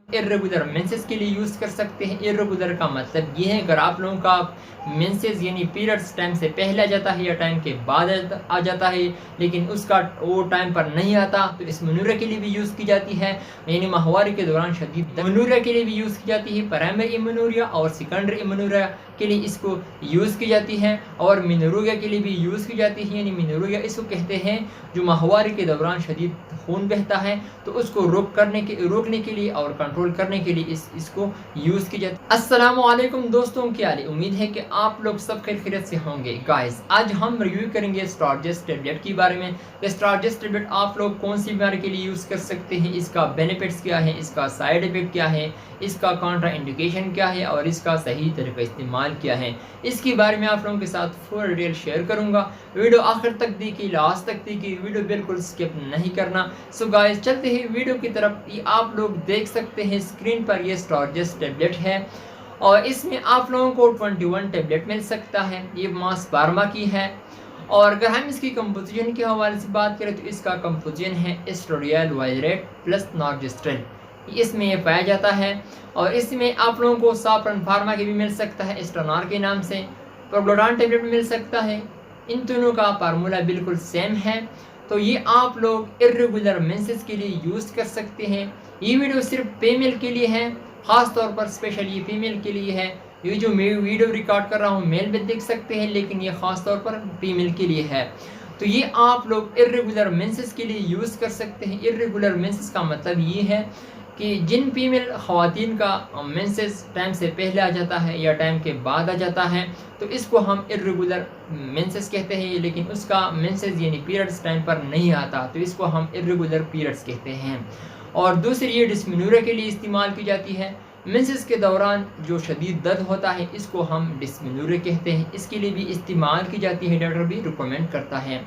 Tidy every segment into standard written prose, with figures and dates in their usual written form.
Irregular menses के लिए use कर सकते हैं। इर्रेगुलर का मतलब ये है अगर आप लोगों का मेंसेस यानी पीरियड्स टाइम से पहले आ जाता है या टाइम के बाद आ जाता है, लेकिन उसका वो टाइम पर नहीं आता, तो इस मनूरिया के लिए भी यूज़ की जाती है। यानी माहवारी के दौरान शदीद मनूरिया के लिए भी यूज़ की जाती है। प्राइमरी इम्यूनूरिया और सेकेंडरी इम्यूनूरिया के लिए इसको यूज़ की जाती है और मिनूरिया के लिए भी यूज़ की जाती है। यानी मिनूरिया इसको कहते हैं जो माहवारी के दौरान शदीद खून बहता है, तो उसको रोकने के लिए और कंट्रोल करने के लिए इसको यूज़ की जाती है। अस्सलामु अलैकुम दोस्तों, क्या हाल है? उम्मीद है कि आप लोग सब खैरियत से होंगे। गाइस, आज हम रिव्यू करेंगे स्टारजेस्ट टेबलेट के बारे में। स्टारजेस्ट टेबलेट आप लोग कौन सी बीमारी के लिए यूज़ कर सकते हैं, इसका बेनिफिट्स क्या है, इसका साइड इफेक्ट क्या है, इसका काउंटर इंडिकेशन क्या है और इसका सही तरीका इस्तेमाल क्या है, इसके बारे में आप लोगों के साथ फुल डिटेल शेयर करूंगा। वीडियो आखिर तक देखिए, लास्ट तक देखिए, वीडियो बिल्कुल स्किप नहीं करना। सो गाइस, चलते हैं वीडियो की तरफ। ये आप लोग देख सकते हैं स्क्रीन पर, ये स्टारजेस्ट टेबलेट है और इसमें आप लोगों को 21 टेबलेट मिल सकता है। ये मास फार्मा की है और अगर हम इसकी कंपोजिशन के हवाले से बात करें तो इसका कंपोजिशन है एस्ट्रोडियल वायलेट प्लस नॉर्जेस्ट्रेल, इसमें ये पाया जाता है। और इसमें आप लोगों को साफ्रन फार्मा के भी मिल सकता है एस्ट्रोनार के नाम से, प्रोग्लोडान टेबलेट मिल सकता है। इन दोनों का फार्मूला बिल्कुल सेम है। तो ये आप लोग इर्रेगुलर मेंसेस के लिए यूज़ कर सकते हैं। ये वीडियो सिर्फ फीमेल के लिए है, ख़ास तौर पर स्पेशल ये फीमेल के लिए है। ये जो मैं वीडियो रिकॉर्ड कर रहा हूँ मेल भी देख सकते हैं, लेकिन ये ख़ास तौर पर फीमेल के लिए है। तो ये आप लोग इर्रेगुलर मेंसेस के लिए यूज़ कर सकते हैं। इर्रेगुलर मेंसेस का मतलब ये है कि जिन फीमेल ख़वातीन का मेंसेस टाइम से पहले आ जाता है या टाइम के बाद आ जाता है, तो इसको हम इर्रेगुलर मेंसेस कहते हैं। लेकिन उसका मेंसेस यानी पीरियड्स टाइम पर नहीं आता, तो इसको हम इर्रेगुलर पीरियड्स कहते हैं। और दूसरी ये डिस्मेनोरिया के लिए इस्तेमाल की जाती है। मेंसेस के दौरान जो शदीद दर्द होता है, इसको हम डिस्मेनोरिया कहते हैं। इसके लिए भी इस्तेमाल की जाती है, डॉक्टर भी रिकमेंड करता है।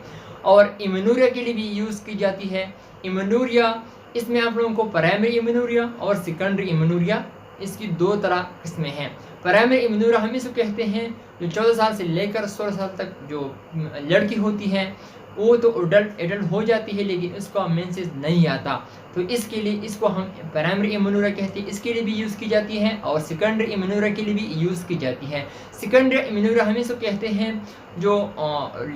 और इम्यूनोरिया के लिए भी यूज़ की जाती है। इम्यूनोरिया, इसमें आप लोगों को प्राइमरी इम्यूनोरिया और सेकेंडरी इम्यूनोरिया, इसकी दो तरह किस्में हैं। प्राइमरी इम्यूनोरिया हम इसको कहते हैं जो 14 साल से लेकर 16 साल तक जो लड़की होती है वो तो एडल्ट हो जाती है, लेकिन उसका मेंसेस नहीं आता, तो इसके लिए इसको हम प्राइमरी इम्यूनोरिया कहते हैं। इसके लिए भी यूज़ की जाती है और सेकेंडरी इम्यूनोरिया के लिए भी यूज़ की जाती है। सेकेंडरी इम्यूनोरिया हम इसको कहते हैं जो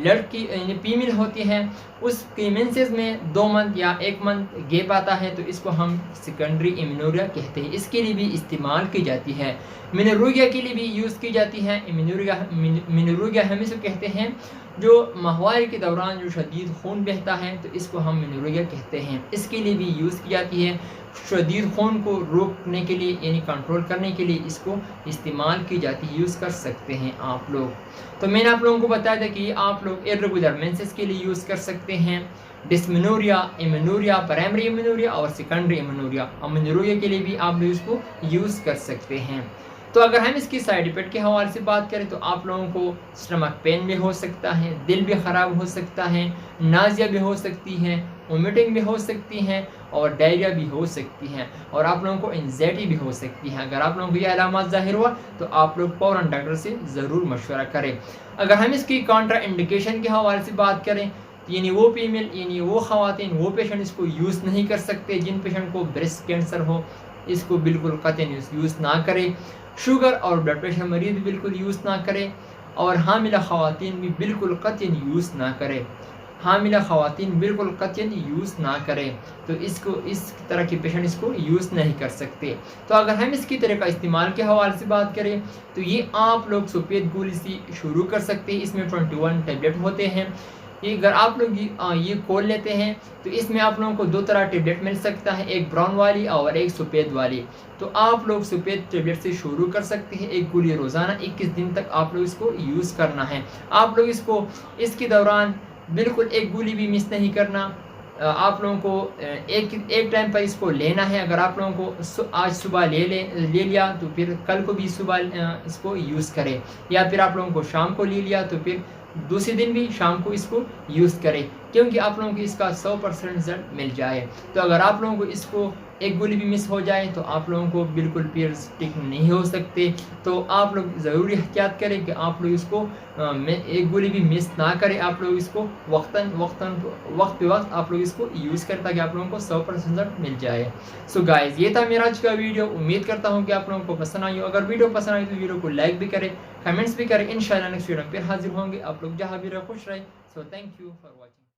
लड़की यानी फीमेल होती है, उसके मेंसेस में 2 मंथ या 1 मंथ गैप आता है, तो इसको हम सेकेंडरी इम्यूनोरिया कहते हैं। इसके लिए भी इस्तेमाल की जाती है। मिनोरिया के लिए भी यूज़ की जाती है। मिनोरिया हम इसको कहते हैं जो माहवारी के दौरान जो शदीद खून बहता है, तो इसको हम मिनोरिया कहते हैं। इसके लिए भी यूज़ की जाती है। शदीद खून को रोकने के लिए यानी कंट्रोल करने के लिए इसको इस्तेमाल की जाती है, यूज़ कर सकते हैं आप लोग। तो मैंने आप लोगों को बताया था कि आप लोग इर्रेगुलर मेंसेस के लिए यूज़ कर सकते हैं डिस्मेनोरिया, इम्यूनोरिया, प्राइमरी इम्यूनोरिया और सेकेंडरी इम्यूनोरिया। अम्यूनोरिया के लिए भी आप लोग इसको यूज़ कर सकते हैं। तो अगर हम इसकी साइड इफेक्ट के हवाले से बात करें तो आप लोगों को स्टमक पेन भी हो सकता है, दिल भी ख़राब हो सकता है, नाज़िया भी हो सकती है, वोमिटिंग भी हो सकती है और डायरिया भी हो सकती है और आप लोगों को एंजाइटी भी हो सकती है। अगर आप लोगों को ये अलामत ज़ाहिर हुआ तो आप लोग फ़ौरन डॉक्टर से ज़रूर मशवरा करें। अगर हम इसकी काउंटर इंडिकेशन के हवाले से बात करें, यानी वो फीमेल यानी वो ख़वातीन वो पेशेंट इसको यूज़ नहीं कर सकते जिन पेशेंट को ब्रेस्ट कैंसर हो, इसको बिल्कुल कतई यूज़ ना करें। शुगर और ब्लड प्रेशर मरीज़ बिल्कुल यूज़ ना करें और हामिला ख़वातीन भी बिल्कुल कतई यूज़ ना करें। हामिला ख़वातीन बिल्कुल कतई यूज़ ना करें, तो इसको इस तरह के पेशेंट इसको यूज़ नहीं कर सकते। तो अगर हम इसकी तरह का इस्तेमाल के हवाले से बात करें तो ये आप लोग सफ़ेद गोली से शुरू कर सकते हैं। इसमें 21 टेबलेट होते हैं। ये अगर आप लोग ये खोल लेते हैं तो इसमें आप लोगों को 2 तरह टेबलेट मिल सकता है, एक ब्राउन वाली और एक सफ़ेद वाली। तो आप लोग सफ़ेद टेबलेट से शुरू कर सकते हैं। एक गोली रोज़ाना 21 दिन तक आप लोग इसको यूज़ करना है। आप लोग इसको इसके दौरान बिल्कुल एक गोली भी मिस नहीं करना। आप लोगों को एक टाइम पर इसको लेना है। अगर आप लोगों को आज सुबह ले लिया तो फिर कल को भी सुबह इसको यूज़ करें, या फिर आप लोगों को शाम को ले लिया तो फिर दूसरे दिन भी शाम को इसको यूज़ करें, क्योंकि आप लोगों को इसका 100% रिजल्ट मिल जाए। तो अगर आप लोगों को इसको एक गोली भी मिस हो जाए तो आप लोगों को बिल्कुल पीरियड्स ठीक नहीं हो सकते। तो आप लोग ज़रूरी एहतियात करें कि आप लोग इसको एक गोली भी मिस ना करें। आप लोग इसको वक्त पे वक्त आप लोग इसको यूज़ करें ताकि आप लोगों को 100% रिजल्ट मिल जाए। सो गाइज़, ये था मेरा आज का वीडियो। उम्मीद करता हूँ कि आप लोगों को पसंद आई हो। अगर वीडियो पसंद आई तो वीडियो को लाइक भी करें, कमेंट्स भी करें। इंशाल्लाह नेक्स्ट वीडियो में फिर हाजिर होंगे। आप लोग जहाँ भी रहो खुश रहे। So thank you for watching.